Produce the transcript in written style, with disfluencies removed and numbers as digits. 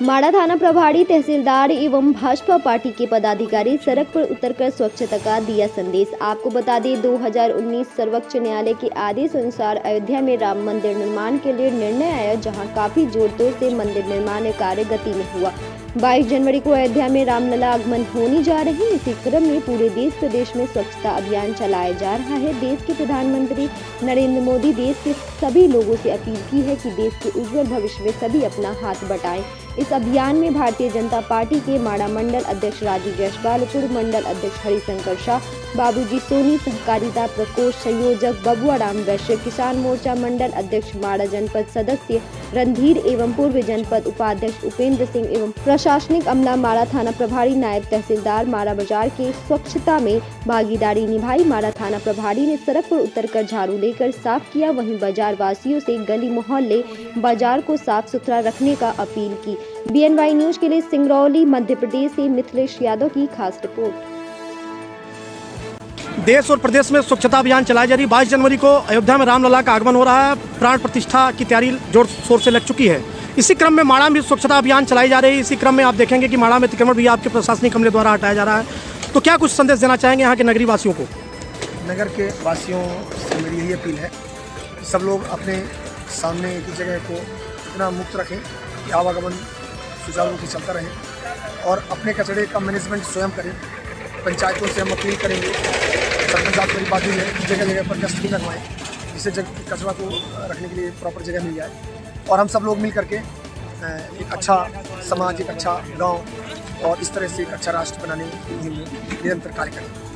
माड़ा थाना प्रभारी तहसीलदार एवं भाजपा पार्टी के पदाधिकारी सड़क पर उतरकर स्वच्छता का दिया संदेश। आपको बता दें 2019 सर्वोच्च न्यायालय के आदेश अनुसार अयोध्या में राम मंदिर निर्माण के लिए निर्णय आया, जहां काफी जोर तोड़ से मंदिर निर्माण कार्य गति में हुआ। 22 जनवरी को अयोध्या में रामलला आगमन होने जा रहे हैं। इसी क्रम में पूरे देश प्रदेश में स्वच्छता अभियान चलाया जा रहा है। देश के प्रधानमंत्री नरेंद्र मोदी देश के सभी लोगों से अपील की है कि देश के उज्जवल भविष्य में सभी अपना हाथ बटाएं। इस अभियान में भारतीय जनता पार्टी के माड़ा मंडल अध्यक्ष राजू जायसवाल, पूर्व मंडल अध्यक्ष हरिशंकर शाह, बाबूजी सोनी, सहकारिता प्रकोष्ठ संयोजक बबुआ राम वैश्य, किसान मोर्चा मंडल अध्यक्ष माड़ा, जनपद सदस्य रणधीर एवं पूर्व जनपद उपाध्यक्ष उपेंद्र सिंह एवं प्रशासनिक अमला माड़ा थाना प्रभारी नायब तहसीलदार माड़ा बाजार के स्वच्छता में भागीदारी निभाई। माड़ा थाना प्रभारी ने सड़क पर उतरकर झाड़ू लेकर साफ किया। वहीं बाजार वासियों से गली मोहल्ले बाजार को साफ सुथरा रखने का अपील की। BNY न्यूज के लिए सिंगरौली मध्य प्रदेश से मिथिलेश यादव की खास रिपोर्ट। देश और प्रदेश में स्वच्छता अभियान चलाई जा रही है। 22 जनवरी को अयोध्या में रामलला का आगमन हो रहा है। प्राण प्रतिष्ठा की तैयारी जोर शोर से लग चुकी है। इसी क्रम में माड़ा में स्वच्छता अभियान चलाई जा रही है। इसी क्रम में आप देखेंगे कि माड़ा में अतिक्रमण भी आपके प्रशासनिक अमले द्वारा हटाया जा रहा है। तो क्या कुछ संदेश देना चाहेंगे यहाँ के नगरी वासियों को? नगर के वासियों से मेरी यही अपील है, सब लोग अपने सामने की जगह को इतना मुक्त रखें कि आवागमन सुचारू रूप से चलता रहे और अपने कचरे का मैनेजमेंट स्वयं करें। पंचायतों से हम अपील करेंगे, सरपंच साहब मेरी बात है, जगह जगह पर डस्टबिन रखवाएँ, जिससे कचरा को रखने के लिए प्रॉपर जगह मिल जाए और हम सब लोग मिल करके एक अच्छा समाज, एक अच्छा गांव और इस तरह से एक अच्छा राष्ट्र बनाने के लिए निरंतर कार्य करें।